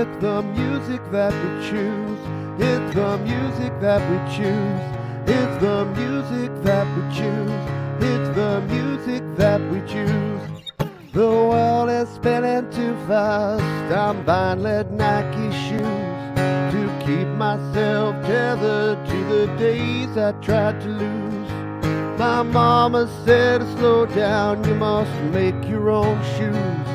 It's the music that we choose. It's the music that we choose. It's the music that we choose. It's the music that we choose. The world is spinning too fast. I'm buying lead Nike shoes to keep myself tethered to the days I tried to lose. My mama said, slow down, you must make your own shoes.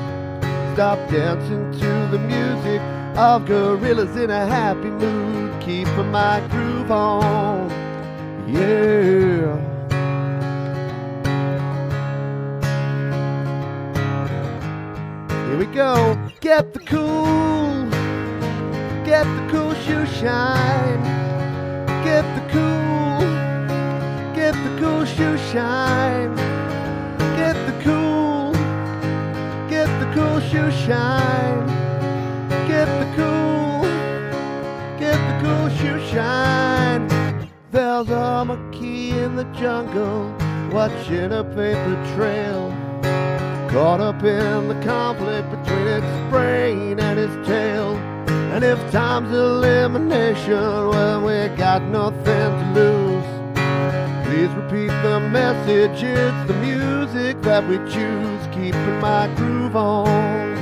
Stop dancing to the music of gorillas in a happy mood. Keeping my groove on, yeah. Here we go. Get the cool shoe shine. Get the cool shoe shine. Get the cool shoe shine. Get the cool shoe shine. There's a monkey in the jungle watching a paper trail, caught up in the conflict between its brain and its tail. And if time's elimination, well, we got nothing to lose. Please repeat the message. It's the music that we choose. Keeping my groove on.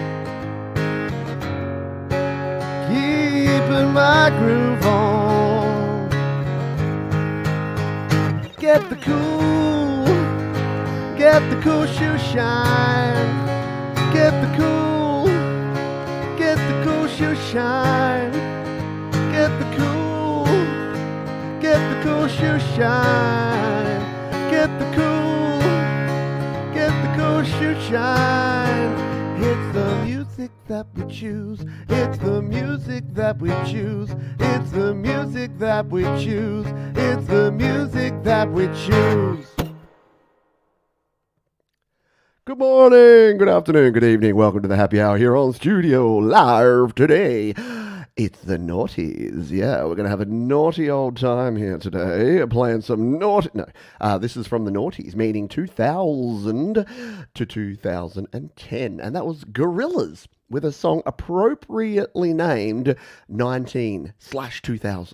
Keeping my groove on. Get the cool shoe shine. Get the cool shoe shine. Get the cool shoe shine. Get the cool shoe shine. It's the music that we choose. It's the music that we choose. It's the music that we choose. It's the music that we choose. Good morning, good afternoon, good evening. Welcome to the Happy Hour here on Studio Live today. It's the Naughties. Yeah, we're going to have a naughty old time here today, playing some naughty... No, this is from the Naughties, meaning 2000 to 2010. And that was Gorillaz with a song appropriately named 19/2000.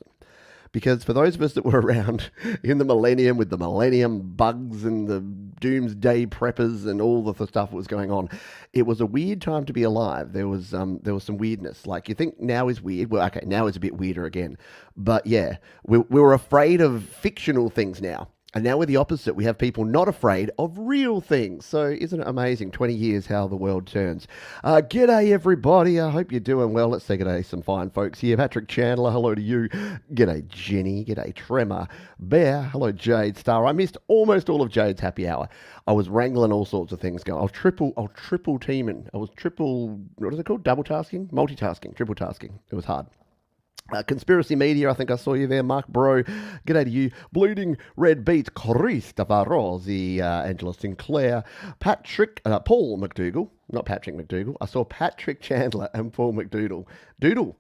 Because for those of us that were around in the millennium with the millennium bugs and the doomsday preppers and all the stuff that was going on, it was a weird time to be alive. There was some weirdness. Like, you think now is weird. Well, okay, now it's a bit weirder again. But yeah, we were afraid of fictional things now. And now we're the opposite. We have people not afraid of real things. So isn't it amazing? 20 years how the world turns. G'day, everybody. I hope you're doing well. Let's say g'day some fine folks here. Patrick Chandler, hello to you. G'day, Jenny. G'day, Tremor. Bear. Hello, Jade Star. I missed almost all of Jade's happy hour. I was wrangling all sorts of things going. I was triple teaming. What is it called? Double tasking? Multitasking. Triple tasking. It was hard. Conspiracy Media, I think I saw you there, Mark Bro. G'day to you. Bleeding Red Beats, Christopher Rossi, Angela Sinclair, Patrick, Paul McDougall, not Patrick McDougall. I saw Patrick Chandler and Paul McDoodle. Doodle.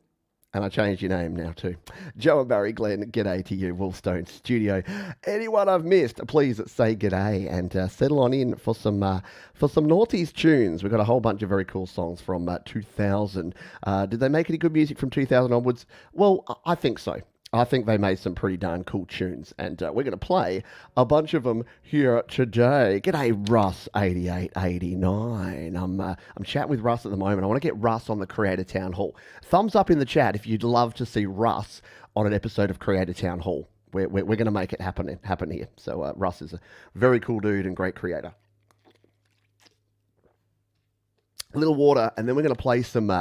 And I changed your name now too. Joe and Barry Glenn, g'day to you, Wolfstone Studio. Anyone I've missed, please say g'day and settle on in for some Naughties tunes. We've got a whole bunch of very cool songs from 2000. Did they make any good music from 2000 onwards? Well, I think so. I think they made some pretty darn cool tunes, and we're going to play a bunch of them here today. G'day, Russ8889. I'm chatting with Russ at the moment. I want to get Russ on the Creator Town Hall. Thumbs up in the chat if you'd love to see Russ on an episode of Creator Town Hall. We're going to make it happen here. So Russ is a very cool dude and great creator. A little water, and then we're going to play some...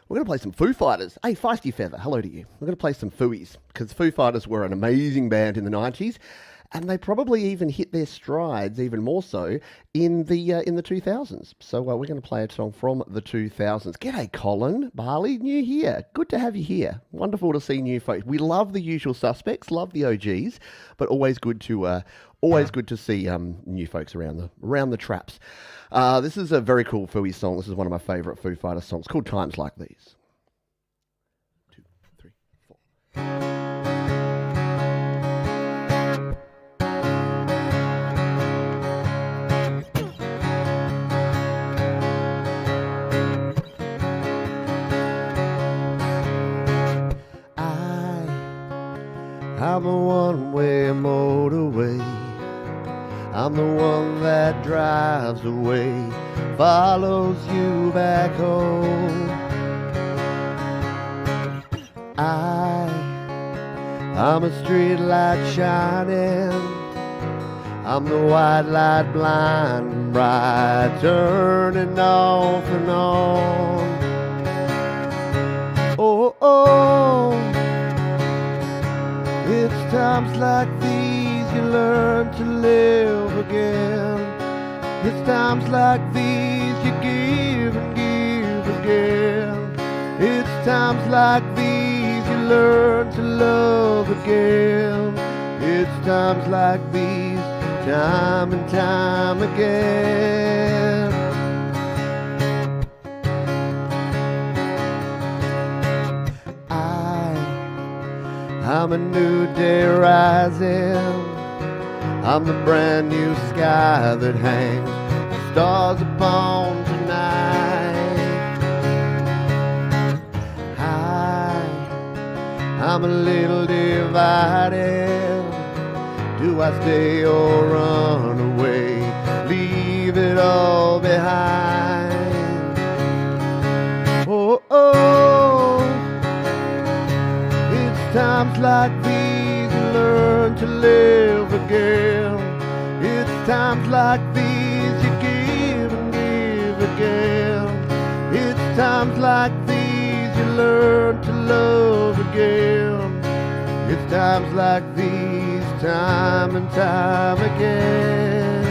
We're going to play some Foo Fighters. Hey, Feisty Feather, hello to you. We're going to play some Fooies, because Foo Fighters were an amazing band in the 90s, and they probably even hit their strides even more so in the 2000s. So we're going to play a song from the 2000s. G'day, Colin Barley, new here. Good to have you here. Wonderful to see new folks. We love the usual suspects, love the OGs, but always good to see new folks around the traps. This is a very cool Fooey song. This is one of my favourite Foo Fighters songs called Times Like These. 2, 3, 4. I'm a one-way motorway. I'm the one that drives away, follows you back home. I'm a street light shining. I'm the white light blind, bright, turning off and on. Oh, oh, it's times like these you learn to live again. It's times like these you give and give again. It's times like these you learn to love again. It's times like these, time and time again. I'm a new day rising. I'm the brand new sky that hangs the stars upon tonight. I'm a little divided. Do I stay or run away? Leave it all behind. Oh, oh, it's times like these you learn to live again. It's times like these you give and give again. It's times like these you learn to love again. It's times like these, time and time again.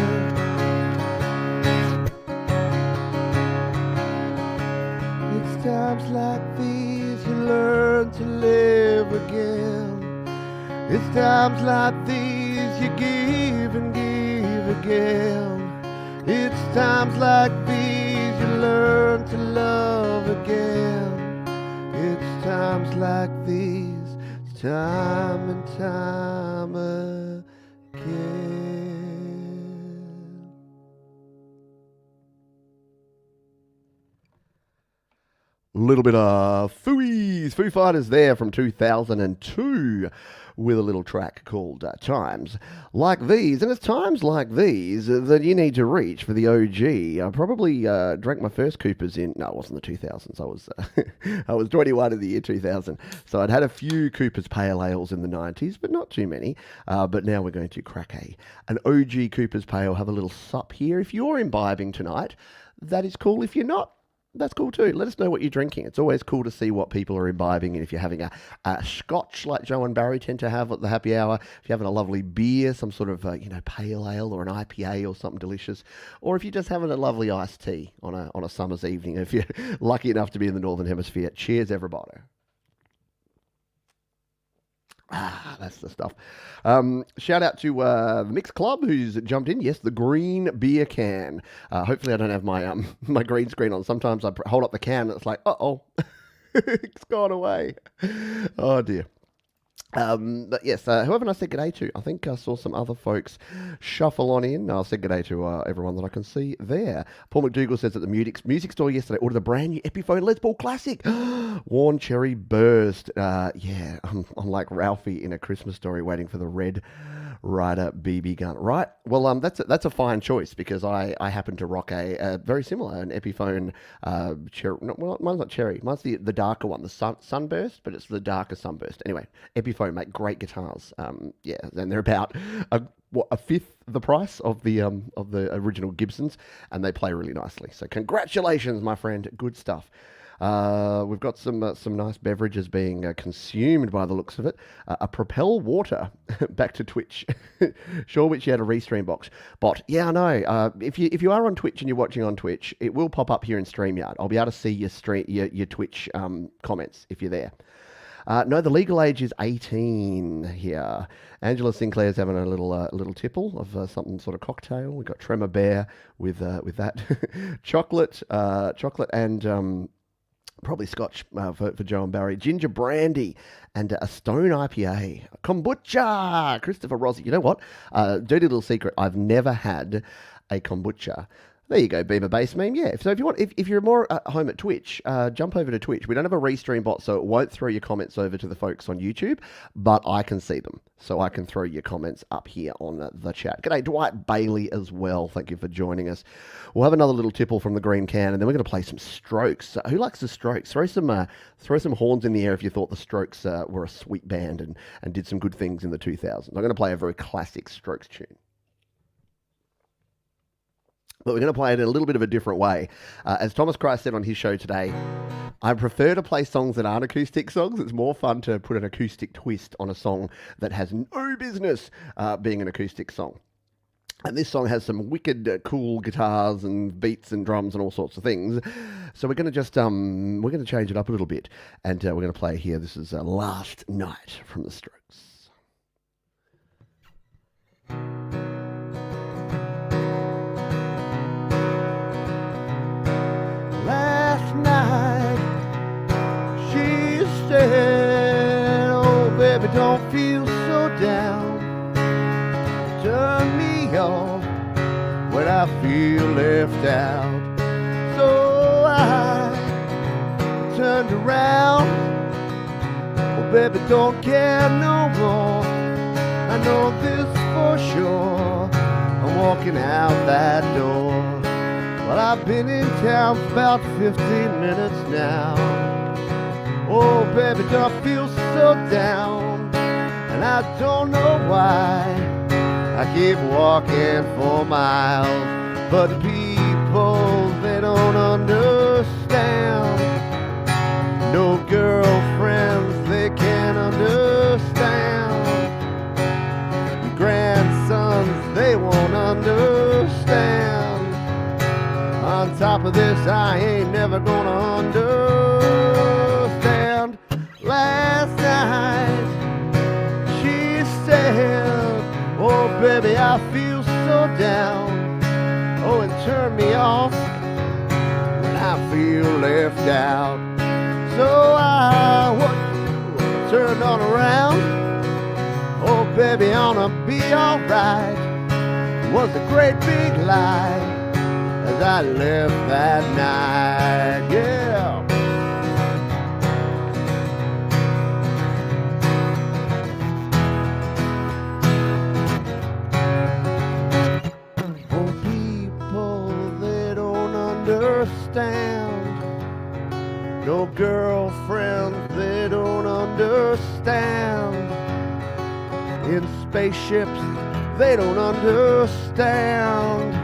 It's times like these you learn to live again. It's times like these you give and give again. It's times like these you learn to love again. It's times like these, time and time again. Little bit of Foo Fighters there from 2002 with a little track called Times Like These. And it's times like these that you need to reach for the OG. I probably drank my first Coopers in, no, it wasn't the 2000s. I was 21 in the year 2000. So I'd had a few Coopers Pale Ales in the 90s, but not too many. But now we're going to crack an OG Coopers Pale, have a little sup here. If you're imbibing tonight, that is cool. If you're not, that's cool too. Let us know what you're drinking. It's always cool to see what people are imbibing. And if you're having a scotch like Joe and Barry tend to have at the happy hour, if you're having a lovely beer, some sort of pale ale or an IPA or something delicious, or if you're just having a lovely iced tea on a summer's evening, if you're lucky enough to be in the Northern Hemisphere. Cheers, everybody. That's the stuff. Shout out to the Mix Club who's jumped in. Yes, the green beer can. Hopefully I don't have my my green screen on. Sometimes I hold up the can and it's like, uh-oh, it's gone away. Oh, dear. But yes, whoever I said g'day to, I think I saw some other folks shuffle on in. I said g'day to everyone that I can see there. Paul McDougall says at the music store yesterday, ordered a brand new Epiphone Les Paul Classic. Warm Cherry Burst. Yeah, I'm like Ralphie in A Christmas Story waiting for the Red Ryder BB gun. Right, well, that's a fine choice because I happen to rock a very similar, an Epiphone cherry. Well, mine's not cherry. Mine's the darker one, the Sunburst, but it's the darker Sunburst. Anyway, Epiphone make great guitars. Yeah, and they're about a fifth the price of the original Gibsons, and they play really nicely. So congratulations, my friend. Good stuff. We've got some nice beverages being consumed by the looks of it. A Propel Water, back to Twitch. Sure, which you had a restream bot. Yeah, I know. If you are on Twitch and you're watching on Twitch, it will pop up here in StreamYard. I'll be able to see your Twitch comments if you're there. No, the legal age is 18 here. Angela Sinclair's having a little tipple of something sort of cocktail. We've got Tremor Bear with that chocolate and probably scotch for Joe and Barry. Ginger brandy and a Stone IPA. Kombucha! Christopher Rossi. You know what? Dirty little secret. I've never had a kombucha. There you go, Beamer Bass Meme. Yeah. So if you want, if you're more at home at Twitch, jump over to Twitch. We don't have a restream bot, so it won't throw your comments over to the folks on YouTube, but I can see them, so I can throw your comments up here on the chat. G'day, Dwight Bailey as well. Thank you for joining us. We'll have another little tipple from the green can, and then we're going to play some Strokes. Who likes the Strokes? Throw some horns in the air if you thought the Strokes were a sweet band and did some good things in the 2000s. I'm going to play a very classic Strokes tune. But we're going to play it in a little bit of a different way. As Thomas Christ said on his show today, I prefer to play songs that aren't acoustic songs. It's more fun to put an acoustic twist on a song that has no business being an acoustic song. And this song has some wicked cool guitars and beats and drums and all sorts of things. So we're going to just, we're going to change it up a little bit. And we're going to play here. This is Last Night from the Strokes. Last night, she said, oh baby, don't feel so down. Turn me on when I feel left out. So I turned around. Oh baby, don't care no more. I know this for sure. I'm walking out that door. Well, I've been in town for about 15 minutes now. Oh, baby, don't I feel so down. And I don't know why I keep walking for miles. But people, they don't understand. No girlfriends, they can't understand. Grandsons, they won't understand. On top of this, I ain't never gonna understand. Last night, she said, oh baby, I feel so down. Oh, and turn me off when I feel left out. So I turned on around. Oh baby, I'ma be alright. It was a great big lie as I left that night, yeah. Oh, people, they don't understand. No girlfriends, they don't understand. In spaceships, they don't understand.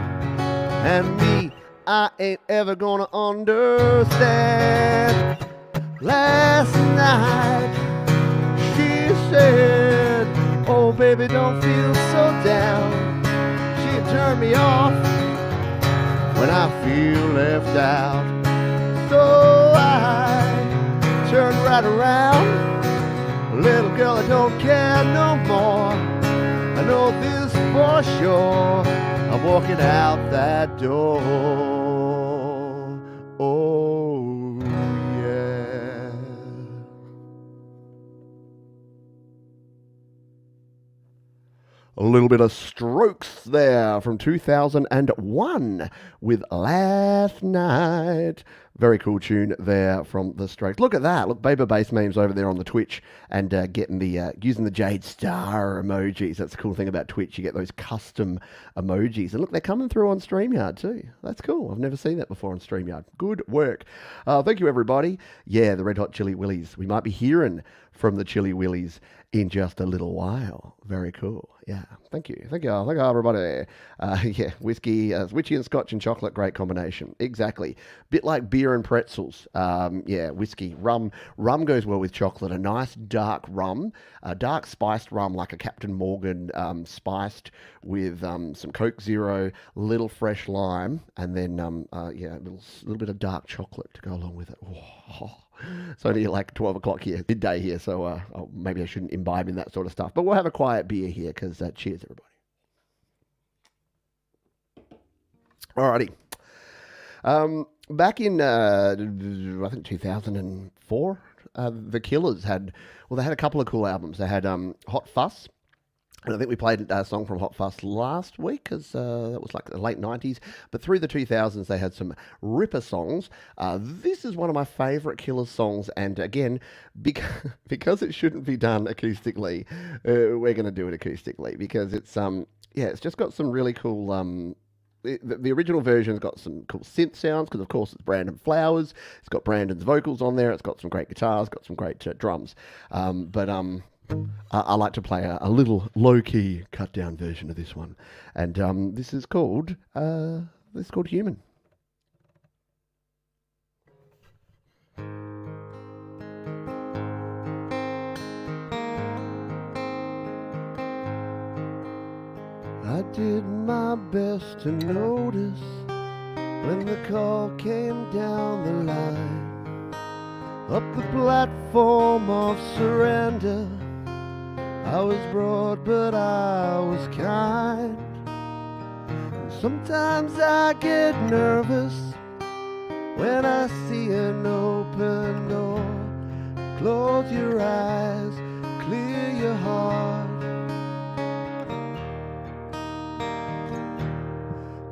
And me, I ain't ever gonna understand. Last night, she said, oh baby, don't feel so down. She turned me off when I feel left out. So I turned right around. Little girl, I don't care no more. I know this for sure. I'm walking out that door. Oh, yeah. A little bit of Strokes there from 2001 with Last Night. Very cool tune there from the Strokes. Look at that. Look, Baby Bass Memes over there on the Twitch and getting the using the Jade Star emojis. That's the cool thing about Twitch. You get those custom emojis. And look, they're coming through on StreamYard too. That's cool. I've never seen that before on StreamYard. Good work. Thank you, everybody. Yeah, the Red Hot Chili Willies. We might be hearing from the Chili Willies in just a little while. Very cool. Yeah. Thank you. Thank you, everybody. Yeah, whiskey and scotch and chocolate, great combination. Exactly. Bit like beer and pretzels. Yeah, whiskey, rum. Rum goes well with chocolate. A nice dark rum, a dark spiced rum like a Captain Morgan, spiced with some Coke Zero, little fresh lime, and then yeah, a little bit of dark chocolate to go along with it. Oh. It's only like 12 o'clock here, midday here, so maybe I shouldn't imbibe in that sort of stuff. But we'll have a quiet beer here because cheers, everybody. Alrighty. Back in, I think 2004, the Killers they had a couple of cool albums. They had Hot Fuss, And I think we played a song from Hot Fuss last week because that was like the late 90s. But through the 2000s, they had some ripper songs. This is one of my favourite Killers songs. And again, because it shouldn't be done acoustically, we're going to do it acoustically because yeah, it's just got some really cool. The original version's got some cool synth sounds because, of course, it's Brandon Flowers. It's got Brandon's vocals on there. It's got some great guitars, got some great drums. But I like to play a little low-key cut-down version of this one, and this is called Human. I did my best to notice when the call came down the line, up the platform of surrender. I was broad, but I was kind. And sometimes I get nervous when I see an open door. Close your eyes, clear your heart.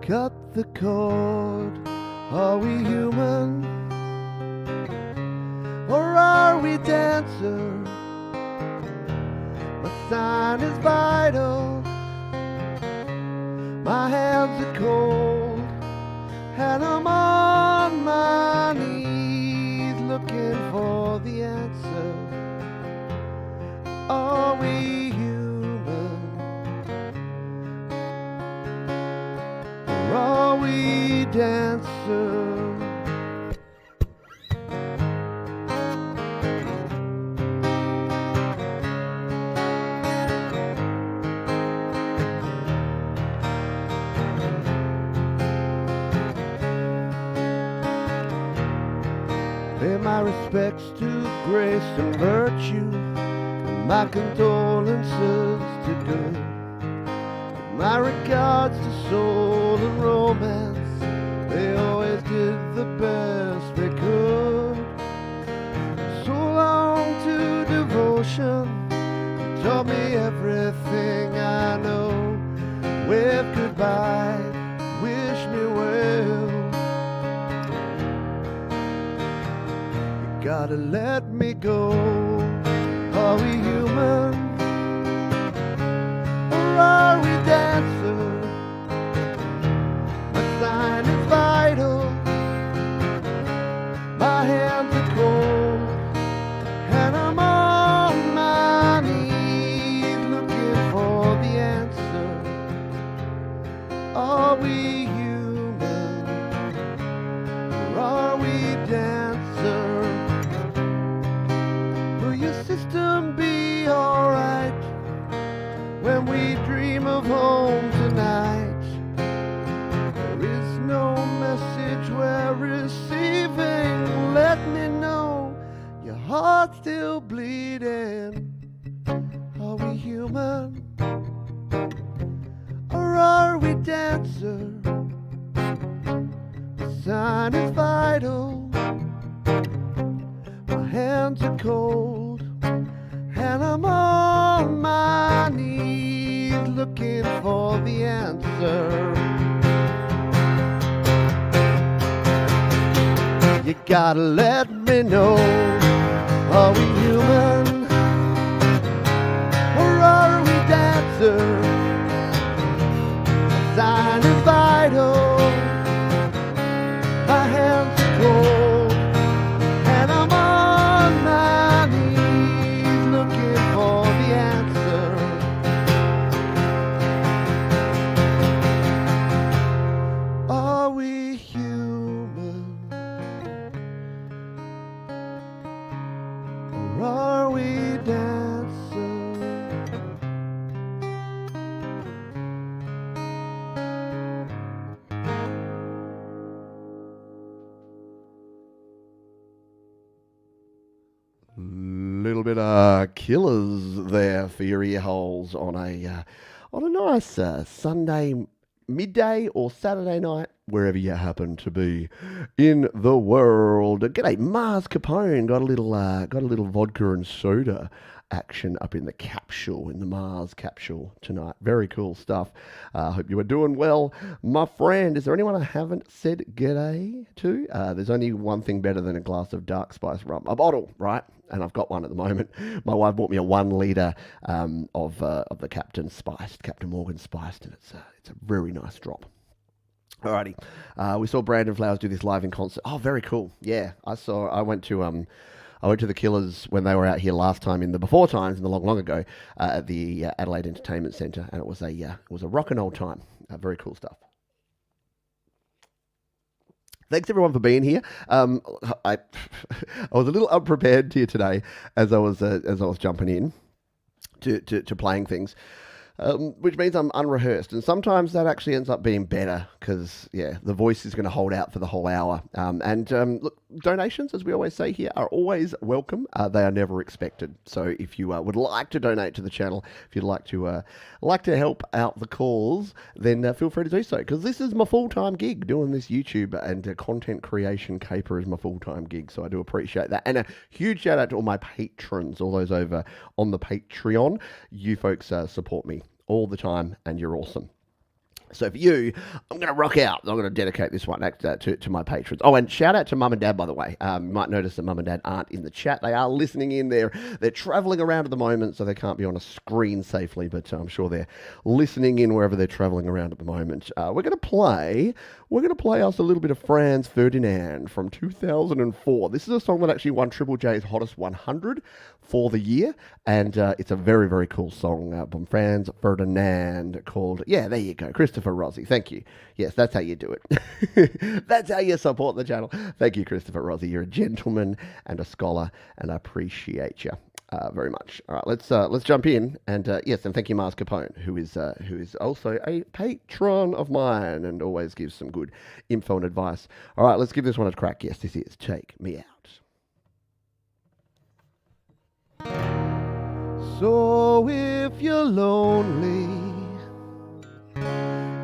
Cut the cord. Are we human? Or are we dancers? My sign is vital. My hands are cold, and I'm on my knees looking for the answer. Are we human? Or are we dancers? Pay my respects to grace and virtue, and my condolences to good. My regards to soul and romance, they always did the best they could. So long to devotion, you taught me everything I know. Wave goodbye, wish me well. Gotta let me go. Are we human? Or are we dancers? My sign is vital. My hands are cold, and I'm on my knees looking for the answer. Are we human? Or are we dancers? System be alright when we dream of home tonight. There is no message we're receiving. Let me know your heart's still bleeding. Are we human? Or are we dancers? The sign is vital. My hands are cold, and I'm on my knees looking for the answer. You gotta let me know. Are we human? Or are we dancers? The sign is vital. My hands are cold, and I'm on my knees looking for the answer. Are we human? Or are we dancers? Little bit of Killers there for your ear holes on a nice Sunday midday or Saturday night, wherever you happen to be in the world. G'day, Mars Capone. Got a little vodka and soda action up in the capsule, in the Mars capsule tonight. Very cool stuff. Hope you are doing well, my friend. Is there anyone I haven't said g'day to? There's only one thing better than a glass of dark spice rum. A bottle, right? And I've got one at the moment. My wife bought me a 1 litre of the Captain Morgan spiced, and it's a very nice drop. Alrighty, we saw Brandon Flowers do this live in concert. Oh, very cool. Yeah, I went to the Killers when they were out here last time in the before times, in the long ago, at the Adelaide Entertainment Centre, and it was a rock and roll time. Very cool stuff. Thanks everyone for being here. I was a little unprepared here today as I was jumping in to playing things. Which means I'm unrehearsed, and sometimes that actually ends up being better because, the voice is going to hold out for the whole hour. Look, donations, as we always say here, are always welcome. They are never expected. So if you would like to donate to the channel, if you'd like to help out the cause, then feel free to do so, because this is my full-time gig. Doing this YouTube and content creation caper is my full-time gig, so I do appreciate that. And a huge shout out to all my patrons, all those over on the Patreon. You folks support me all the time, and you're awesome. So for you, I'm going to rock out. I'm going to dedicate this one to my patrons. Oh, and shout out to Mum and Dad, by the way. You might notice that Mum and Dad aren't in the chat. They are listening in. They're travelling around at the moment, so they can't be on a screen safely, but I'm sure they're listening in wherever they're travelling around at the moment. We're going to play us a little bit of Franz Ferdinand from 2004. This is a song that actually won Triple J's Hottest 100 for the year, and it's a very, very cool song from Franz Ferdinand called, there you go, Christopher Rossi. Thank you. Yes, that's how you do it. That's how you support the channel. Thank you, Christopher Rossi. You're a gentleman and a scholar, and I appreciate you very much. All right, let's jump in, and and thank you, Mars Capone, who is also a patron of mine and always gives some good info and advice. All right, let's give this one a crack. Yes, this is Take Me Out. So if you're lonely,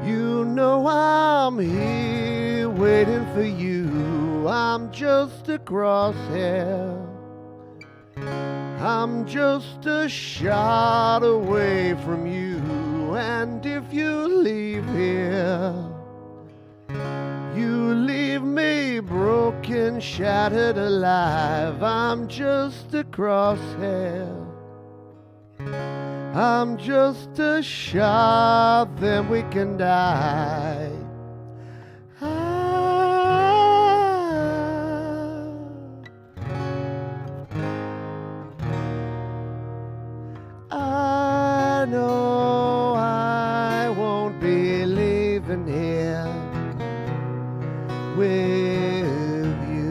you know I'm here waiting for you. I'm just a crosshair. I'm just a shot away from you. And if you leave here, you leave me broken, shattered, alive. I'm just a crosshair. I'm just a shot, then we can die. I know I won't be leaving here with you.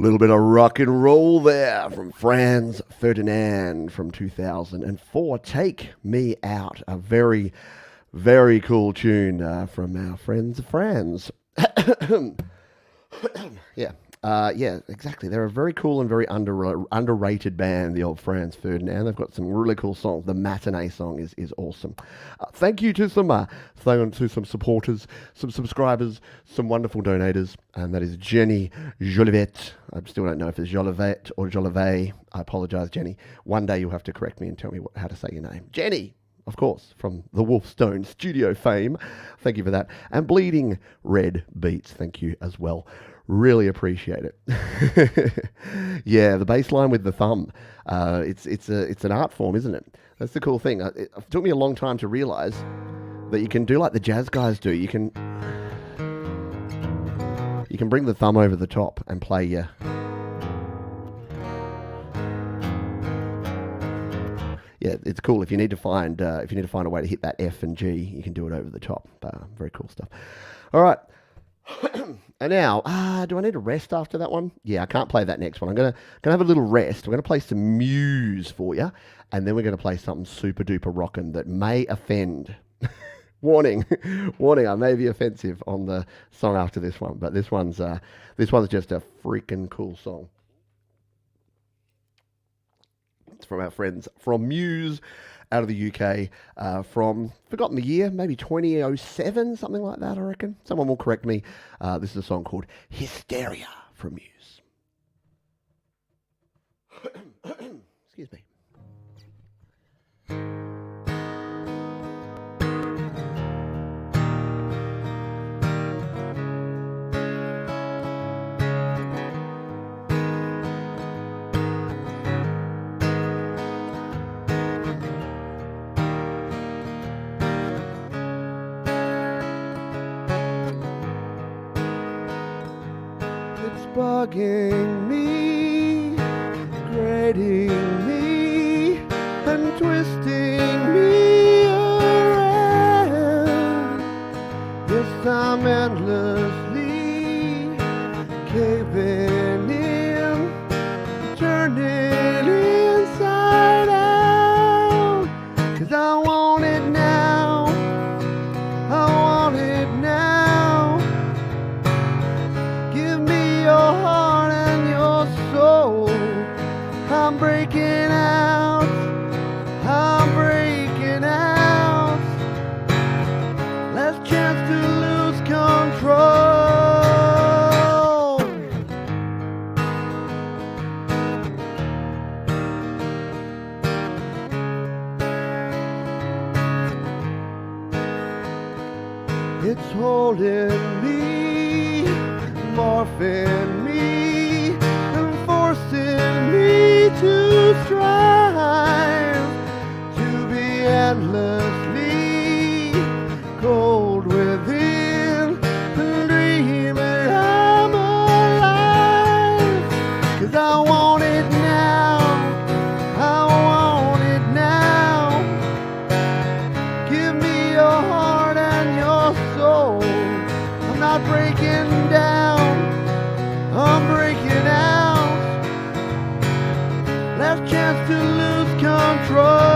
Little bit of rock and roll there from Franz Ferdinand from 2004. Take Me Out, a very, very cool tune from our friends Franz. Yeah. Yeah, exactly. They're a very cool and very underrated band, the old Franz Ferdinand. They've got some really cool songs. The Matinee song is awesome. Thank you to some supporters, some subscribers, some wonderful donators, and that is Jenny Jolivet. I still don't know if it's Jolivet or Jolivet. I apologise, Jenny. One day you'll have to correct me and tell me how to say your name. Jenny! Of course, from the Wolfstone studio fame. Thank you for that. And Bleeding Red Beats, thank you as well. Really appreciate it. Yeah, the bass line with the thumb. It's an art form, isn't it? That's the cool thing. It took me a long time to realise that you can do like the jazz guys do. You can bring the thumb over the top and play your... Yeah, it's cool. If you need to find a way to hit that F and G, you can do it over the top. Very cool stuff. All right. And now, do I need a rest after that one? Yeah, I can't play that next one. I'm gonna have a little rest. We're gonna play some Muse for you, and then we're gonna play something super duper rockin' that may offend. Warning, warning. I may be offensive on the song after this one, but this one's just a freaking cool song. It's from our friends from Muse out of the UK, from, forgotten the year, maybe 2007, something like that, I reckon. Someone will correct me. This is a song called Hysteria from Muse. Excuse me. Bugging me, grating me, and twisting me around. Yes, I'm endlessly caving in, turning inside out. 'Cause I want it now, I want it now. Give me your heart and your soul. I'm breaking out, I'm breaking out. Last chance to lose control. It's holding me, morphing me, and forcing me to strive to be endlessly cold within and dream that I'm alive. 'Cause I want it now, I want it now. Give me your heart and your soul. I'm not breaking down, I'm breaking out. Last chance to lose control.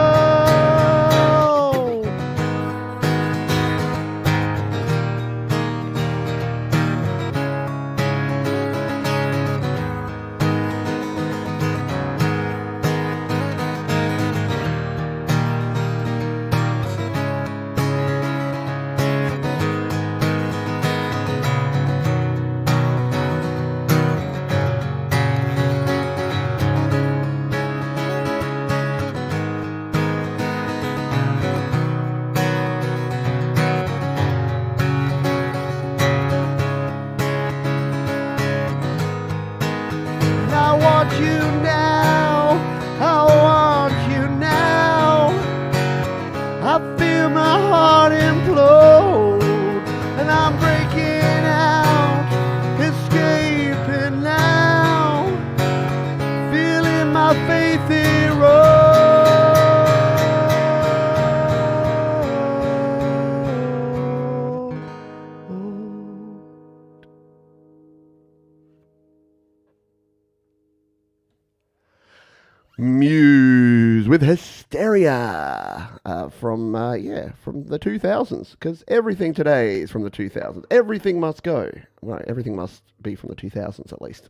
Muse with Hysteria from the 2000s, because everything today is from the 2000s. Everything must go. Right, everything must be from the 2000s at least.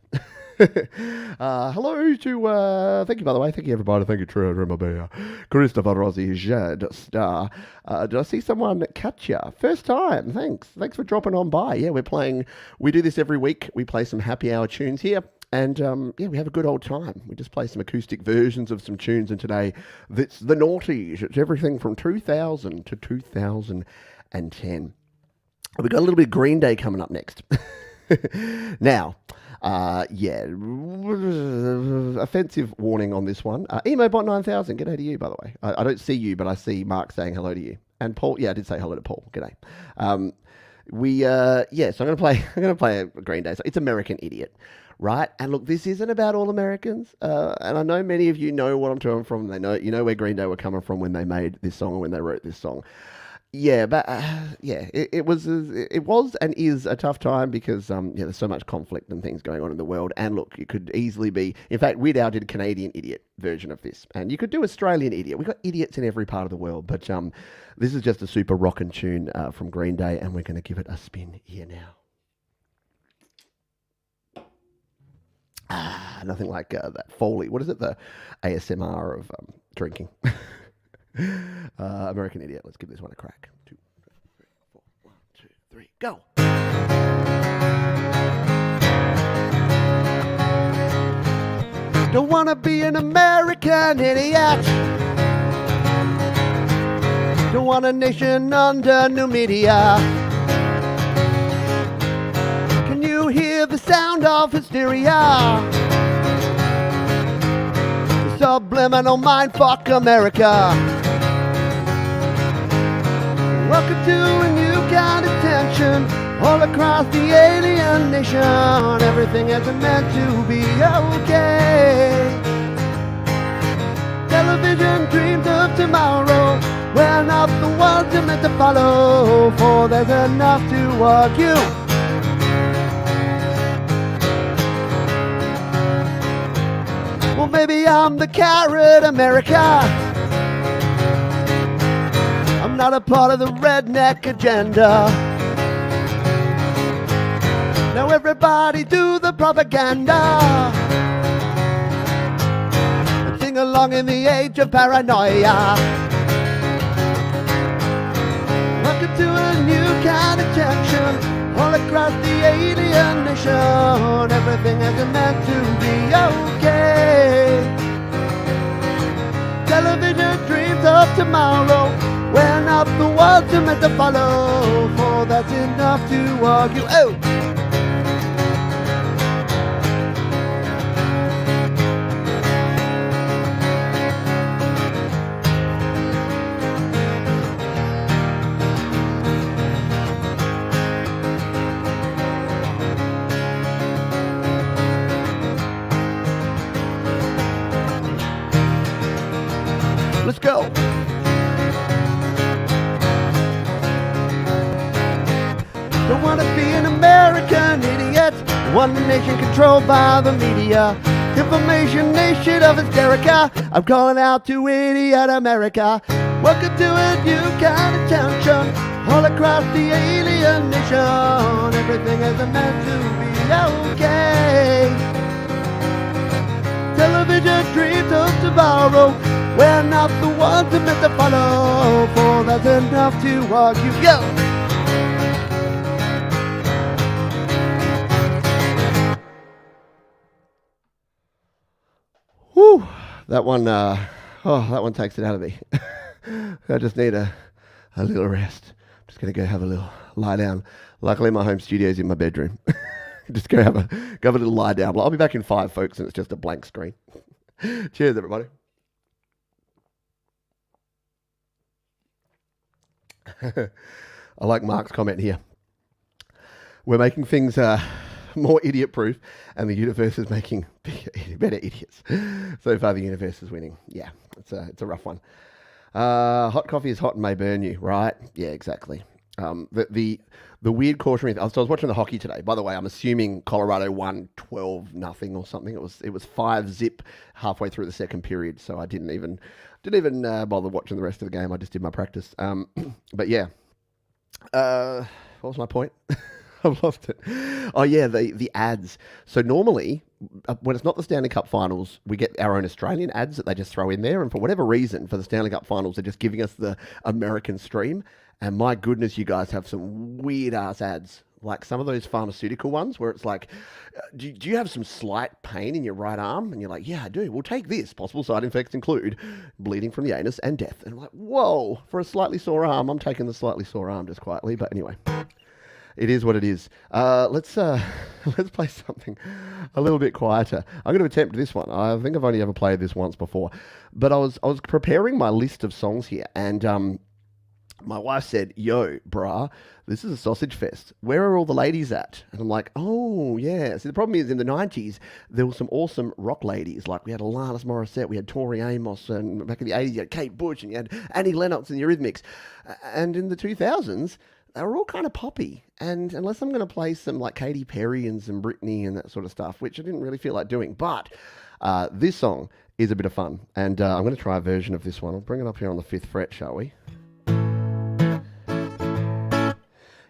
Hello to, thank you by the way, thank you everybody, thank you True, remember Christopher Rossi, Jed Star. Did I see someone catch ya? First time, thanks for dropping on by. Yeah, we do this every week, we play some happy hour tunes here. And we have a good old time. We just play some acoustic versions of some tunes, and today it's the noughties. It's everything from 2000 to 2010. We've got a little bit of Green Day coming up next. Now, offensive warning on this one. EmoBot9000, g'day to you, by the way. I don't see you, but I see Mark saying hello to you. And Paul, I did say hello to Paul. G'day. So I'm going to play a Green Day. So it's American Idiot. Right, and look, this isn't about all Americans, and I know many of you know what I'm talking from. You know where Green Day were coming from when they made this song and when they wrote this song. Yeah, but it was and is a tough time because there's so much conflict and things going on in the world. And look, it could easily be. In fact, we now did a Canadian Idiot version of this, and you could do Australian Idiot. We've got idiots in every part of the world, but this is just a super rockin' tune from Green Day, and we're going to give it a spin here now. Nothing like that Foley. What is it? The ASMR of drinking. American Idiot. Let's give this one a crack. 2, 3, 4. 1, 2, 3, go. Don't wanna be an American idiot. Don't want a nation under new media. You hear the sound of hysteria. The subliminal mind fuck America. Welcome to a new kind of tension all across the alien nation. Everything isn't meant to be okay. Television dreams of tomorrow. We're not the ones you're meant to follow, for there's enough to argue. Well, maybe I'm the carrot, America. I'm not a part of the redneck agenda. Now everybody do the propaganda and sing along in the age of paranoia. Welcome to a new kind of tension all across the alien nation. Everything isn't meant to be okay. Television dreams of tomorrow. We're not the ones you're meant to follow, for that's enough to argue. Oh! Let's go. Don't want to be an American idiot. One nation controlled by the media. Information nation of hysterica. I'm calling out to idiot America. Welcome to a new kind of tension all across the alien nation. Everything isn't meant to be okay. Television dreams of tomorrow. We're not the ones who meant to follow, for that's enough to argue. Go! Whew! That one takes it out of me. I just need a little rest. I'm just going to go have a little lie down. Luckily, my home studio's in my bedroom. Just go have a little lie down. I'll be back in 5, folks, and it's just a blank screen. Cheers, everybody. I like Mark's comment here. We're making things more idiot-proof, and the universe is making better idiots. So far, the universe is winning. Yeah, it's a rough one. Hot coffee is hot and may burn you, right? Yeah, exactly. The weird cautionary. So I was watching the hockey today. By the way, I'm assuming Colorado won 12-0 or something. It was 5-0 halfway through the second period. So I didn't even bother watching the rest of the game. I just did my practice. But yeah, what was my point? I've lost it. Oh yeah, the ads. So normally, when it's not the Stanley Cup Finals, we get our own Australian ads that they just throw in there. And for whatever reason, for the Stanley Cup Finals, they're just giving us the American stream. And my goodness, you guys have some weird ass ads. Like some of those pharmaceutical ones where it's like, do you have some slight pain in your right arm? And you're like, yeah, I do. We'll take this. Possible side effects include bleeding from the anus and death. And I'm like, whoa, for a slightly sore arm, I'm taking the slightly sore arm just quietly. But anyway, it is what it is. Let's play something a little bit quieter. I'm going to attempt this one. I think I've only ever played this once before, but I was preparing my list of songs here, and my wife said, yo, brah, this is a sausage fest. Where are all the ladies at? And I'm like, oh, yeah. See, the problem is in the 90s, there were some awesome rock ladies. Like we had Alanis Morissette, we had Tori Amos, and back in the 80s, you had Kate Bush, and you had Annie Lennox and the Eurythmics. And in the 2000s, they were all kind of poppy. And unless I'm going to play some like Katy Perry and some Britney and that sort of stuff, which I didn't really feel like doing. But this song is a bit of fun. And I'm going to try a version of this one. I'll bring it up here on the 5th fret, shall we?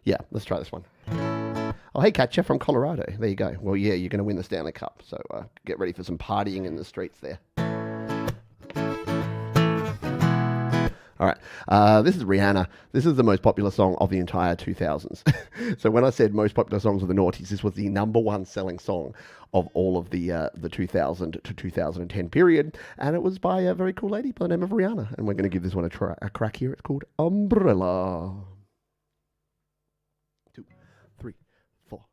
Yeah, let's try this one. Oh, hey, Katja from Colorado. There you go. Well, yeah, you're going to win the Stanley Cup. So get ready for some partying in the streets there. All right. This is Rihanna. This is the most popular song of the entire 2000s. So when I said most popular songs of the noughties, this was the number one selling song of all of the 2000 to 2010 period. And it was by a very cool lady by the name of Rihanna. And we're going to give this one a crack here. It's called Umbrella. 2, 3, 4.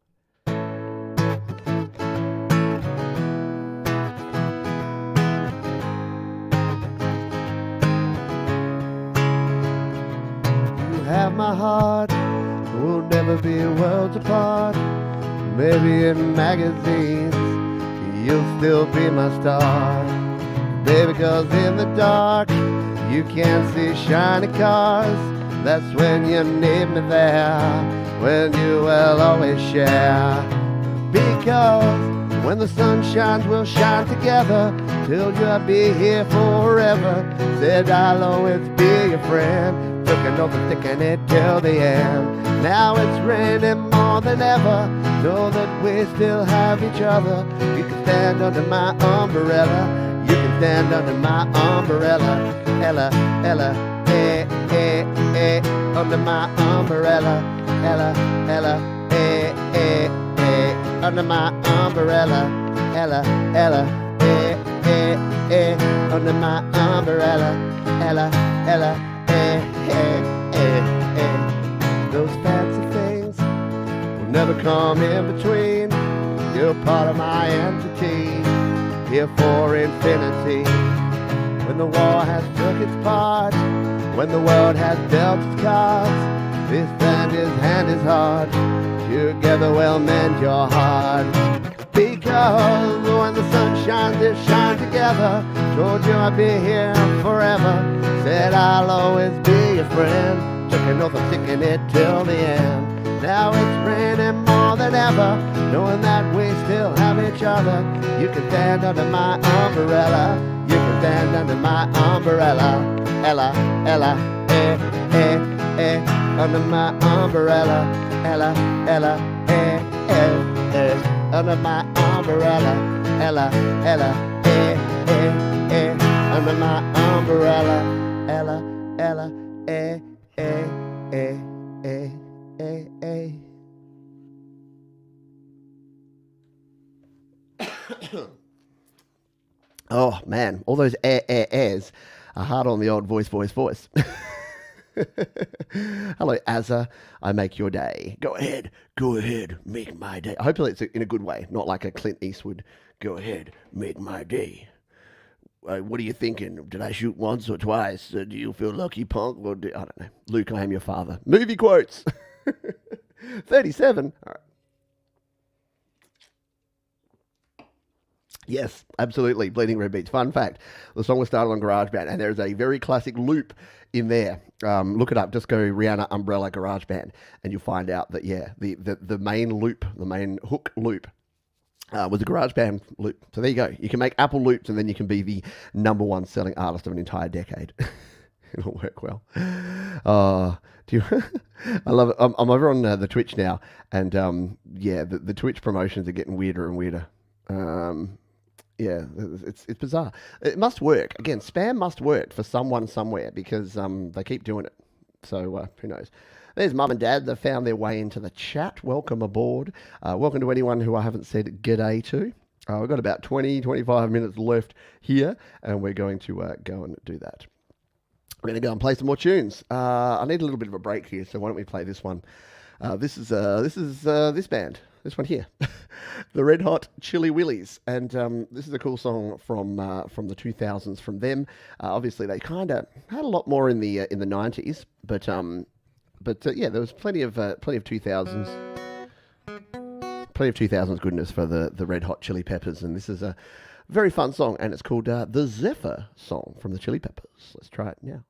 You have my heart, we'll never be worlds apart. Maybe in magazines, you'll still be my star. Baby, 'cause in the dark, you can't see shiny cars. That's when you need me there. When you will always share. Because when the sun shines, we'll shine together. Told you I'd be here forever. Said I'll always be your friend. Took an oath of sticking it till the end. Now it's raining more than ever. Know that we still have each other. You can stand under my umbrella. You can stand under my umbrella. Ella, Ella, eh, eh, eh. Under my umbrella. Ella, Ella, eh, eh, eh, under my umbrella. Ella, Ella, eh, eh, eh, under my umbrella. Ella, Ella, eh, eh, eh, eh. Those fancy things will never come in between. You're part of my entity, here for infinity. When the war has took its part, when the world has dealt its cards, this hand is hard. Together we'll mend your heart. Because when the sun shines, it shines together. Told you I'd be here forever. Said I'll always be your friend. Took an oath of sticking it till the end. Now it's raining more than ever. Knowing that we still have each other. You can stand under my umbrella. You can stand under my umbrella. Ella, Ella, eh, eh, eh. Under my umbrella, Ella, Ella, eh, eh, eh. Under my umbrella, Ella, Ella, eh, eh, eh. Under my umbrella, Ella, Ella, eh, eh, eh, eh, eh, eh. Oh man, all those airs are hard on the old voice. Hello, Azza. I make your day. Go ahead, make my day. Hopefully it's in a good way, not like a Clint Eastwood. Go ahead, make my day. What are you thinking? Did I shoot once or twice? Do you feel lucky, punk? Or I don't know. Luke, I am your father. Movie quotes. 37. All right. Yes, absolutely. Bleeding Red Beats. Fun fact: the song was started on GarageBand, and there's a very classic loop in there. Look it up. Just go Rihanna Umbrella GarageBand, and you'll find out that yeah, the main loop, the main hook loop, was a GarageBand loop. So there you go. You can make Apple loops, and then you can be the number one selling artist of an entire decade. It'll work well. Do you? I love it. I'm over on the Twitch now, and yeah, the Twitch promotions are getting weirder and weirder. Um, yeah, it's bizarre. It must work. Again, spam must work for someone somewhere because they keep doing it. So who knows? There's mum and dad. They found their way into the chat. Welcome aboard. Welcome to anyone who I haven't said g'day to. We've got about 20, 25 minutes left here, and we're going to go and do that. We're going to go and play some more tunes. I need a little bit of a break here, so why don't we play this one? This is this band, this one here, the Red Hot Chili Willies, and this is a cool song from the 2000s from them. Obviously, they kind of had a lot more in the 90s, but yeah, there was plenty of 2000s. Plenty of 2000s goodness for the Red Hot Chili Peppers, and this is a very fun song, and it's called the Zephyr song from the Chili Peppers. Let's try it now.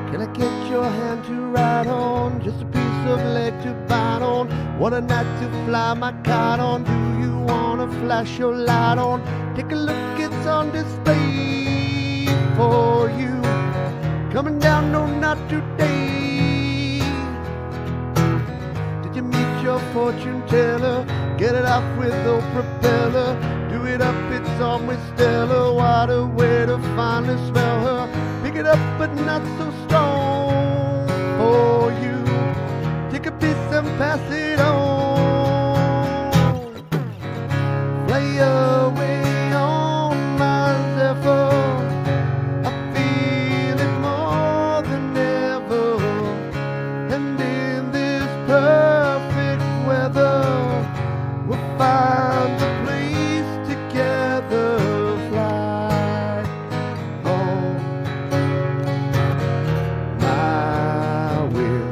Can I get your hand to ride on? Just a piece of leg to bite on. What a night to fly my kite on. Do you wanna flash your light on? Take a look, it's on display for you. Coming down, no, not today. Did you meet your fortune teller? Get it off with no propeller. Do it up, it's on with Stella. What a way to finally smell her. Pick it up, but not so strong for you. Take a piece and pass it on. Fly away on my Zephyr. I feel it more than ever. And in this perfect weather, we'll find a place together. Fly on my will.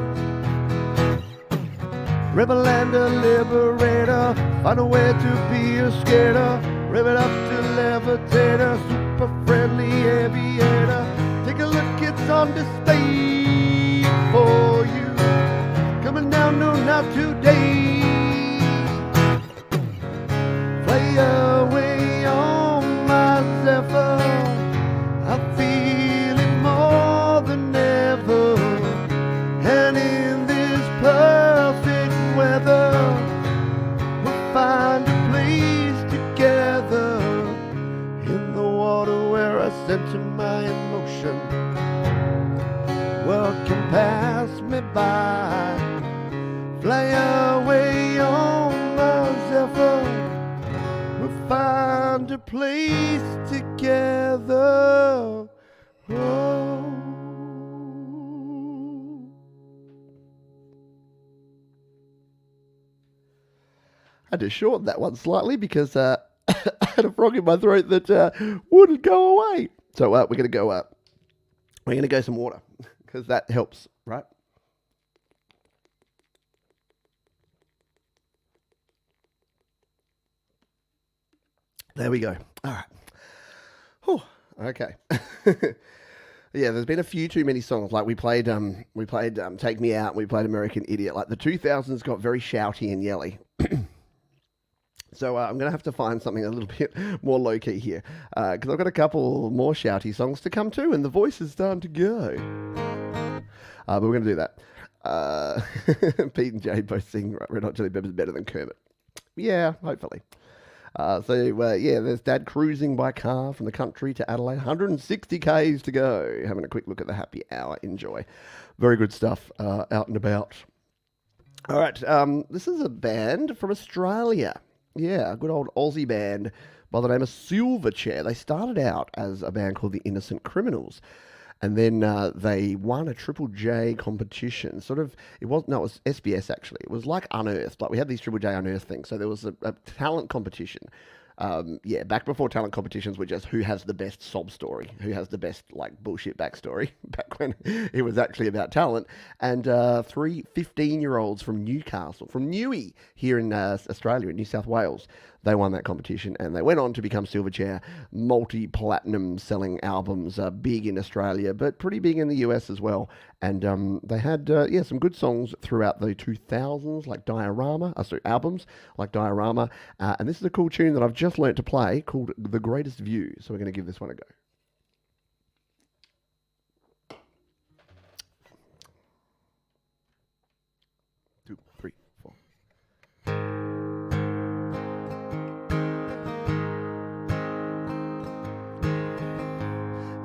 Rebel and a liberator, find a way to be a skater. Rev it up to levitator, super friendly aviator. Take a look, it's on display for you. Coming down, no, not today. Fly away on my Zephyr. I feel it more than ever. And in this perfect weather, we'll find a place together. In the water where I center my emotion, world can pass me by. Fly away on my Zephyr. We'll find a place together. Oh. I had to shorten that one slightly because I had a frog in my throat that wouldn't go away. So we're gonna go we're gonna go some water because that helps, right? There we go. All right. Whew. Okay. Yeah, there's been a few too many songs. Like we played Take Me Out, we played American Idiot. Like the 2000s got very shouty and yelly. So I'm going to have to find something a little bit more low-key here. Because I've got a couple more shouty songs to come to, and the voice is starting to go. But we're going to do that. Pete and Jade both sing Red Hot Chili Peppers better than Kermit. Yeah, hopefully. Yeah, there's Dad cruising by car from the country to Adelaide. 160 Ks to go. Having a quick look at the happy hour. Enjoy. Very good stuff out and about. All right, this is a band from Australia. Yeah, a good old Aussie band by the name of Silverchair. They started out as a band called the Innocent Criminals. And then they won a Triple J competition. Sort of, it was SBS actually. It was like Unearthed. Like we had these Triple J Unearthed things. So there was a talent competition. Yeah, back before talent competitions were just who has the best sob story, who has the best like bullshit backstory, back when it was actually about talent. And three 15-year-olds from Newcastle, from Newey here in Australia, in New South Wales, they won that competition and they went on to become Silverchair, multi-platinum selling albums, big in Australia, but pretty big in the US as well. And they had, some good songs throughout the 2000s, like albums like Diorama. And this is a cool tune that I've just learnt to play called The Greatest View. So we're going to give this one a go. 2, 3, 4.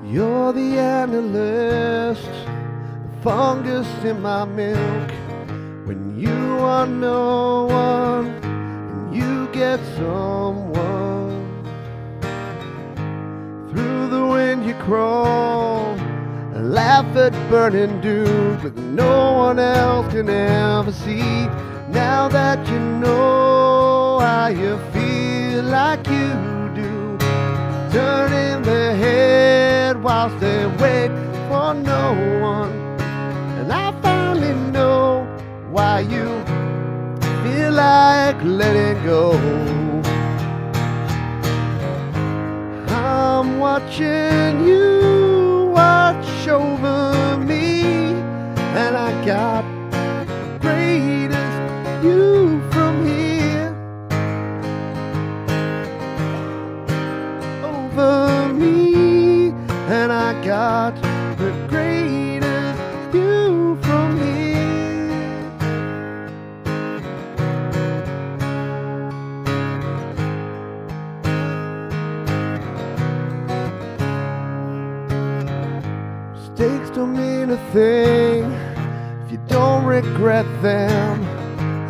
You're the analyst, the fungus in my milk. When you are no one and you get someone, through the wind you crawl and laugh at burning dunes that no one else can ever see. Now that you know how you feel like you do, turning their head whilst they wait for no one. And I finally know why you feel like letting go. I'm watching you watch over me, and I got the greatest view from here. Over me, and I got the greatest view from here. Mistakes don't mean a thing if you don't regret them.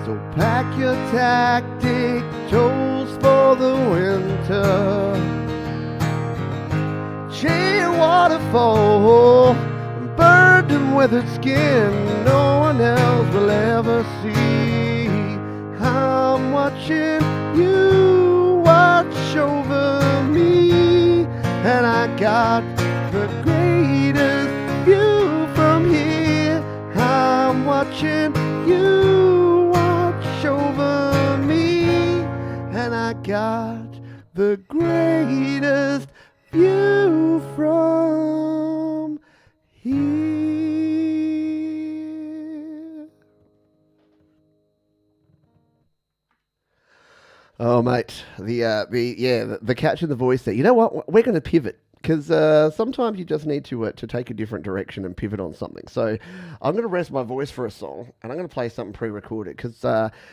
So pack your tactic tools for the winter. Chain a waterfall and burned and withered skin no one else will ever see. I'm watching you watch over me, and I got the greatest view from here. I'm watching you watch over me, and I got the greatest view from here. Oh, mate, the catch in the voice there. You know what? We're going to pivot. Because sometimes you just need to take a different direction and pivot on something. So I'm going to rest my voice for a song, and I'm going to play something pre-recorded. Because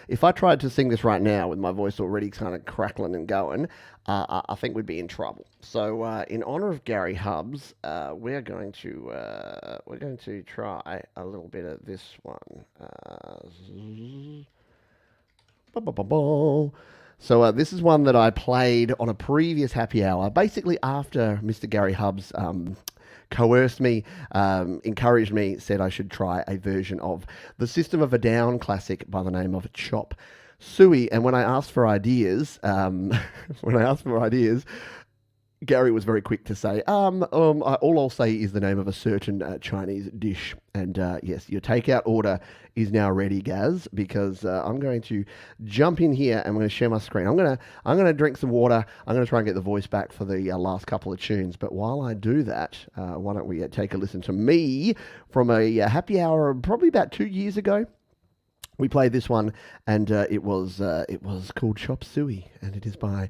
if I tried to sing this right now with my voice already kind of crackling and going, I think we'd be in trouble. So in honor of Gary Hubbs, we're going to try a little bit of this one. So this is one that I played on a previous happy hour, basically after Mr. Gary Hubbs coerced me, encouraged me, said I should try a version of the System of a Down classic by the name of Chop Suey. And when I asked for ideas, Gary was very quick to say, all I'll say is the name of a certain Chinese dish. And yes, your takeout order is now ready, Gaz, because I'm going to jump in here and I'm going to share my screen. I'm going to drink some water. I'm going to try and get the voice back for the last couple of tunes. But while I do that, why don't we take a listen to me from a happy hour probably about 2 years ago. We played this one, and it was called Chop Suey, and it is by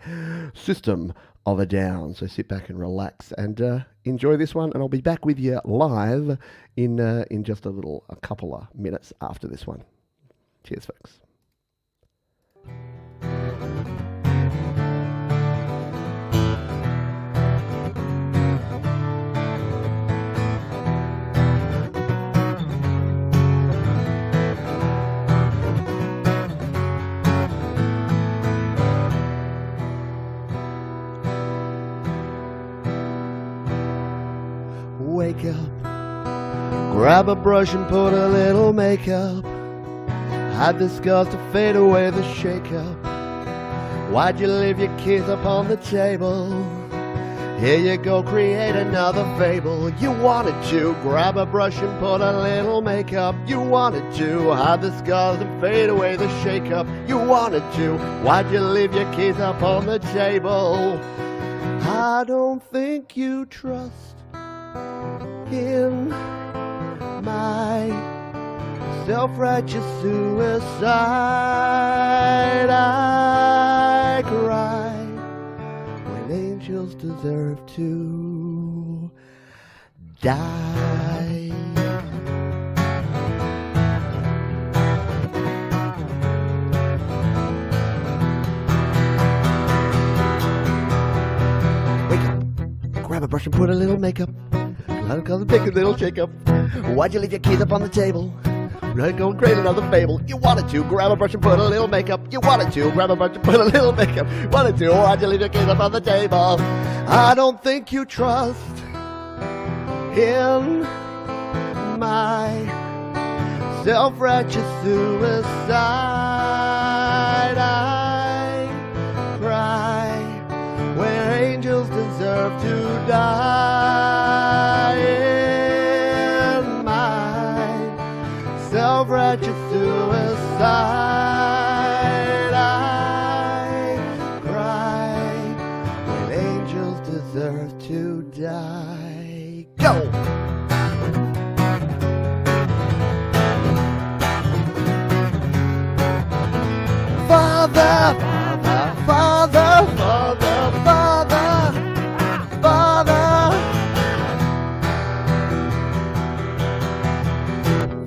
System of a Down. So sit back and relax and enjoy this one, and I'll be back with you live in just a couple of minutes after this one. Cheers, folks. Wake up grab a brush and put a little makeup. Hide the scars to fade away the shake-up. Why'd you leave your keys up on the table? Here you go, create another fable. You wanted to grab a brush and put a little makeup. You wanted to hide the scars and fade away the shake-up. You wanted to. Why'd you leave your keys up on the table? I don't think you trust in my self-righteous suicide. I cry when angels deserve to die. Wake up, grab a brush and put a little makeup. Let it go, take a little shake up. Why'd you leave your keys up on the table? Let go and create another fable. You wanted to grab a brush and put a little makeup. You wanted to grab a brush and put a little makeup. Wanted to. Why'd you leave your keys up on the table? I don't think you trust in my self-righteous suicide. I cry where angels deserve to die. In my self-righteous suicide, I cry when angels deserve to die. Go! Father, Father, Father, Father, Father,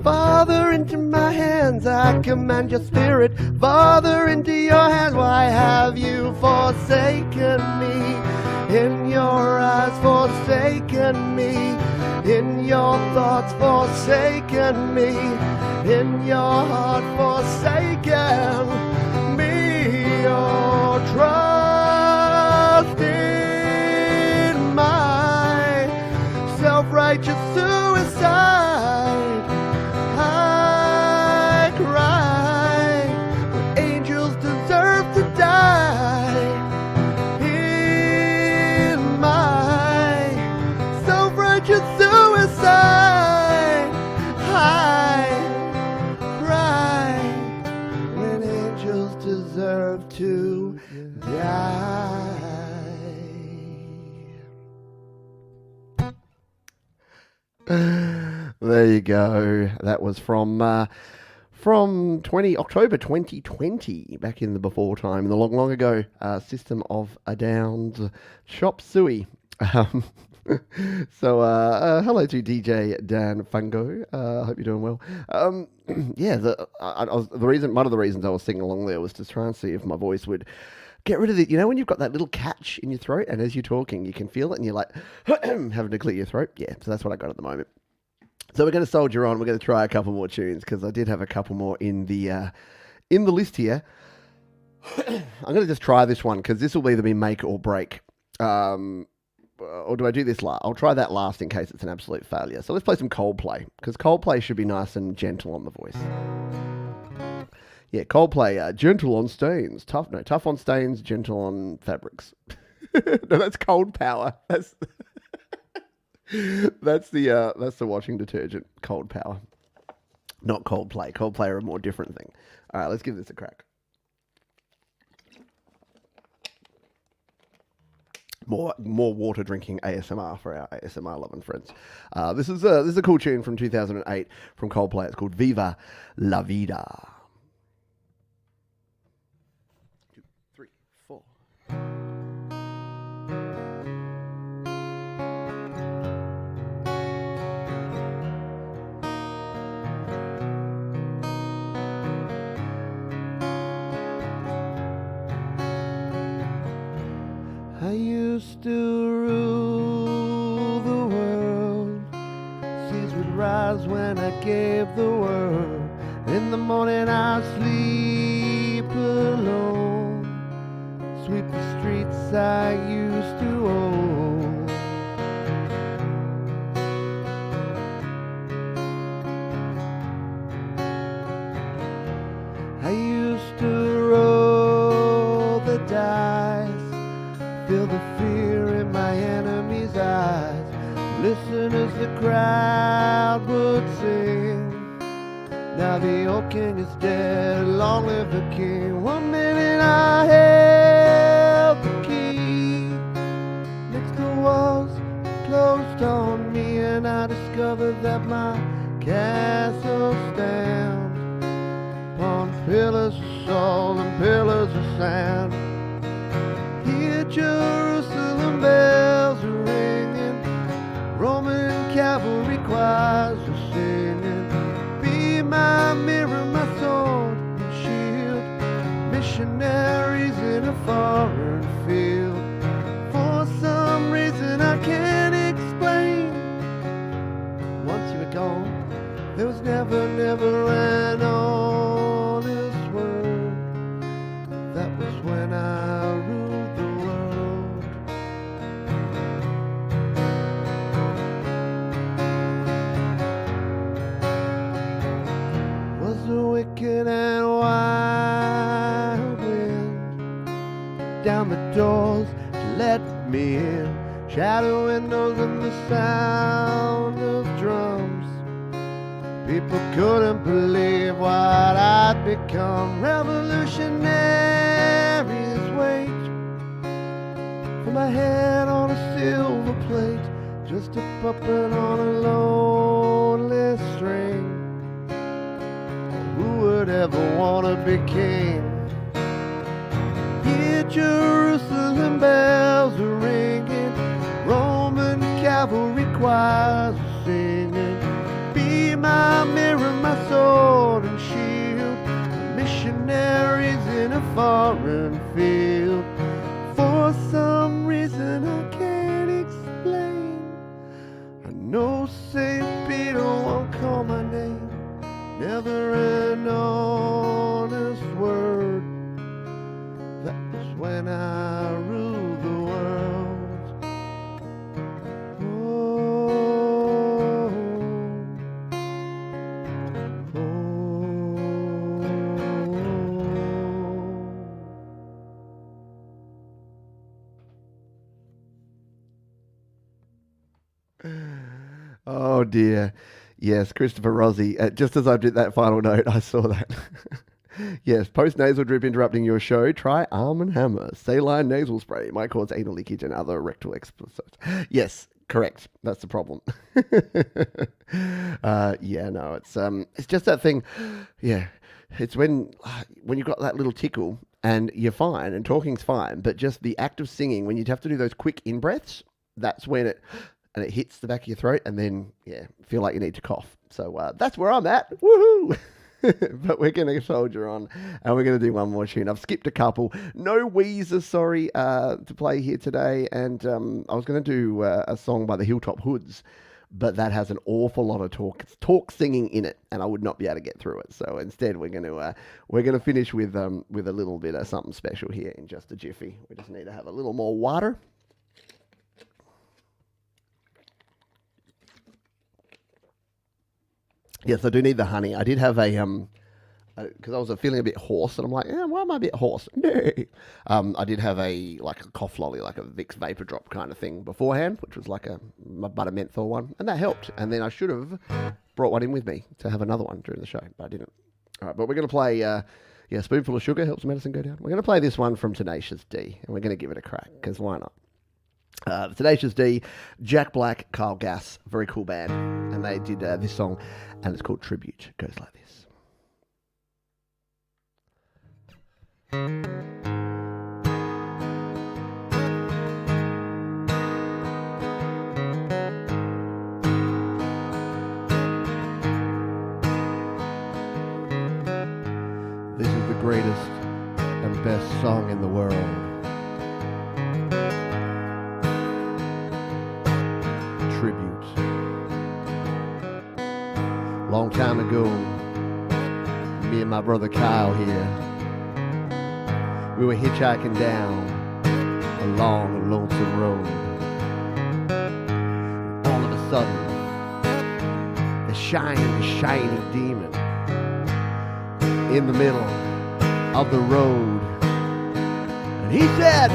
Father, into my hands I commend your spirit. Father, into your hands, why have you forsaken me? In your eyes forsaken me, in your thoughts forsaken me, in your heart forsaken me. Your trust in my self-righteous suicide. I cry when angels deserve to die. In my self-righteous suicide, I cry when angels deserve to die. There you go. That was from October 2020, back in the before time, in the long, long ago. System of a Down's Chop Suey. So, hello to DJ Dan Fungo. I hope you're doing well. Yeah, one of the reasons I was singing along there was to try and see if my voice would get rid of it. You know, when you've got that little catch in your throat, and as you're talking, you can feel it, and you're like having to clear your throat. Yeah, so that's what I got at the moment. So we're going to soldier on. We're going to try a couple more tunes because I did have a couple more in the list here. I'm going to just try this one because this will either be make or break. Or do I do this last? I'll try that last in case it's an absolute failure. So let's play some Coldplay, because Coldplay should be nice and gentle on the voice. Yeah, Coldplay, gentle on stains. Tough on stains, gentle on fabrics. No, that's Cold Power. That's the washing detergent, Cold Power. Not Coldplay. Coldplay are a more different thing. All right, let's give this a crack. More water drinking ASMR for our ASMR loving friends. This is a cool tune from 2008 from Coldplay. It's called Viva La Vida. 2, 3, 4. I used to rule the world. Seas would rise when I gave the word. In the morning I sleep alone. Sweep the streets I used to own. Now the old king is dead, long live the king. One minute I held the key, next the walls closed on me, and I discovered that my castle stands upon pillars of salt and pillars of sand. Here Jerusalem bells are ringing, Roman cavalry choirs are singing. Be my mirror, my sword and shield, missionaries in a foreign field. For some reason I can't explain, once you were gone, there was never an honest word. That was when I ruled the world. Was the wicked and wild wind down the doors to let me in, shadow windows and the sound of drums. People couldn't believe what I'd become. Revolutionaries wait for my head on a silver plate, just a puppet on a lonely string. Who would ever want to be king? Here Jerusalem bells are ringing, Roman cavalry choirs are singing. Be my mirror, my sword and shield, missionaries in a foreign field. For some reason I can't explain, I know St. Peter won't call my name. Never an honest word. That was when I ruled the world. Oh dear. Yes, Christopher Rossi. Just as I did that final note, I saw that. Yes, post-nasal drip interrupting your show. Try Arm & Hammer. Saline nasal spray might cause anal leakage and other rectal explosions. Yes, correct. That's the problem. Yeah, no, it's just that thing. Yeah, it's when you've got that little tickle and you're fine and talking's fine, but just the act of singing, when you have to do those quick in-breaths, that's when it hits the back of your throat, and then, yeah, feel like you need to cough. So that's where I'm at. Woohoo! But we're going to soldier on, and we're going to do one more tune. I've skipped a couple. No Weezer, sorry, to play here today, and I was going to do a song by the Hilltop Hoods, but that has an awful lot of talk singing in it, and I would not be able to get through it. So instead, we're going to finish with a little bit of something special here in just a jiffy. We just need to have a little more water. Yes, I do need the honey. I did have because I was feeling a bit hoarse, and I'm like, yeah, why am I a bit hoarse? No. I did have a cough lolly, like a Vicks Vapor Drop kind of thing beforehand, which was like a butter menthol one, and that helped. And then I should have brought one in with me to have another one during the show, but I didn't. All right, but we're going to play, Spoonful of Sugar helps medicine go down. We're going to play this one from Tenacious D, and we're going to give it a crack, because why not? Tenacious D, Jack Black, Kyle Gass, very cool band, and they did this song, and it's called Tribute. It goes like this. This is the greatest and best song in the world. Tribute. Long time ago, me and my brother Kyle here, we were hitchhiking down a long and lonesome road. All of a sudden, the shiny demon in the middle of the road, and he said,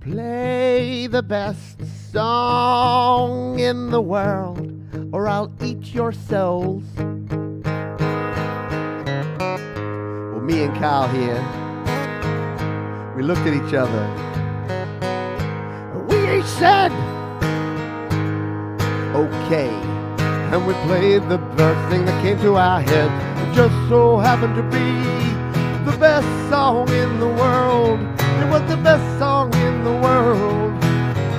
"Play the best song in the world, or I'll eat your souls." me and Carl here, we looked at each other. We each said, okay. And we played the first thing that came to our head. It just so happened to be the best song in the world. It was the best song in the world.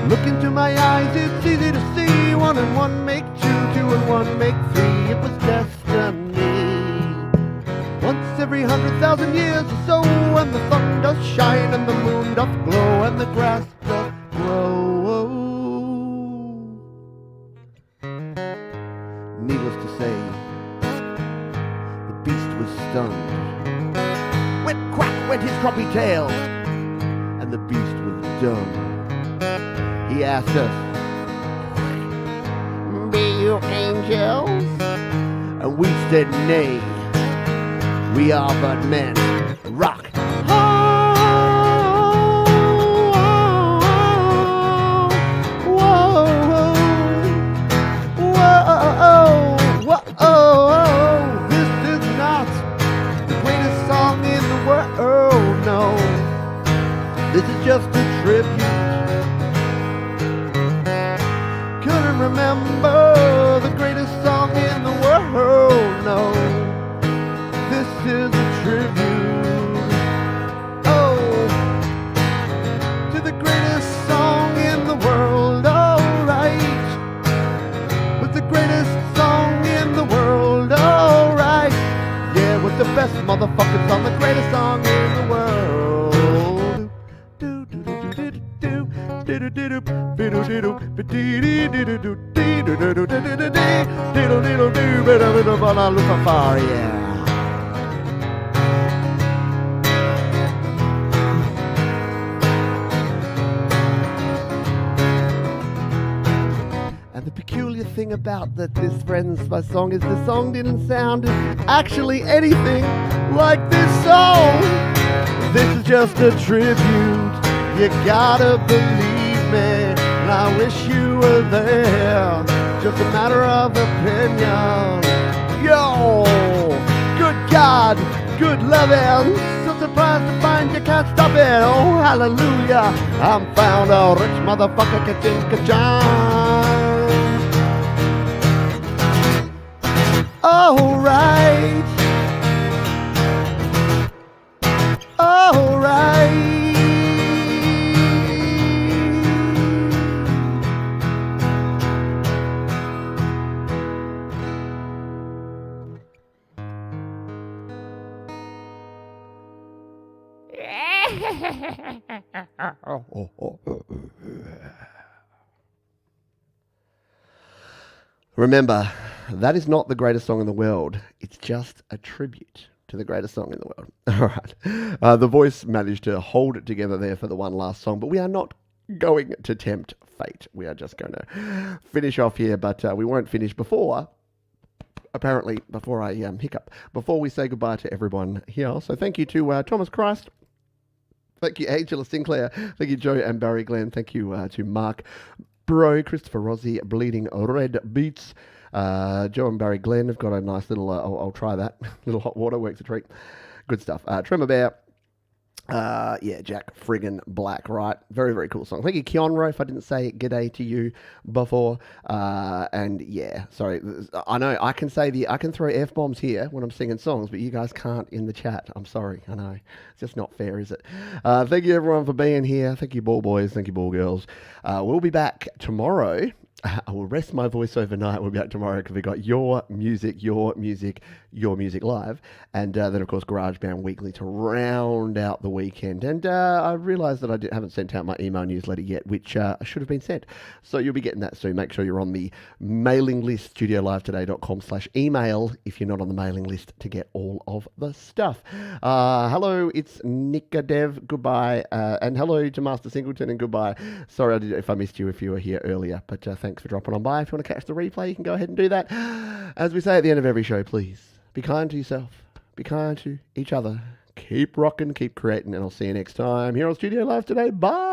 Look into my eyes, it's easy to see. 1 and 1 make 2, 2 and 1 make 3. It was destiny. Once every 100,000 years or so, and the sun does shine, and the moon doth glow, and the grass doth grow. Needless to say, the beast was stunned. Went quack went his croppy tail, and the beast was done. He asked us, be you angels? And we said nay, we are but men. Rock. This is just a tribute. Couldn't remember the greatest song in the world, no. This is a tribute, oh, to the greatest song in the world, alright. With the greatest song in the world, alright. Yeah, with the best motherfucking song, the greatest song in the world. And the peculiar thing about this friends, my song, is the song didn't sound actually anything like this song. This is just a tribute. You gotta believe me, and I wish you were there. Just a matter of opinion. Yo, good God, good loving. So surprised to find you can't stop it. Oh, hallelujah, I'm found a rich motherfucker ka-ching-ka-chang. Alright. Alright. Remember, that is not the greatest song in the world. It's just a tribute to the greatest song in the world. All right. The voice managed to hold it together there for the one last song, but we are not going to tempt fate. We are just going to finish off here, but we won't finish before, apparently, before I hiccup, before we say goodbye to everyone here. So thank you to Thomas Christ. Thank you, Angela Sinclair. Thank you, Joe and Barry Glenn. Thank you to Mark Bro, Christopher Rossi, Bleeding Red Beats. Joe and Barry Glenn have got a nice little, I'll try that, little hot water, works a treat. Good stuff. Tremor Bear. Yeah, Jack friggin' Black, right? Very, very cool song. Thank you, Keonro, if I didn't say g'day to you before. And yeah, sorry. I know I can throw F-bombs here when I'm singing songs, but you guys can't in the chat. I'm sorry. I know. It's just not fair, is it? Thank you, everyone, for being here. Thank you, ball boys. Thank you, ball girls. We'll be back tomorrow. I will rest my voice overnight. We'll be back tomorrow because we've got your music live. And then, of course, GarageBand Weekly to round out the weekend. And I realised that I haven't sent out my email newsletter yet, which should have been sent. So you'll be getting that soon. Make sure you're on the mailing list, studiolivetoday.com/email, if you're not on the mailing list, to get all of the stuff. Hello, it's Nikadev. Goodbye. And hello to Master Singleton, and goodbye. Sorry if I missed you if you were here earlier, but thanks for dropping on by. If you want to catch the replay, you can go ahead and do that. As we say at the end of every show, please be kind to yourself, be kind to each other, keep rocking, keep creating, and I'll see you next time here on Studio Live Today. Bye.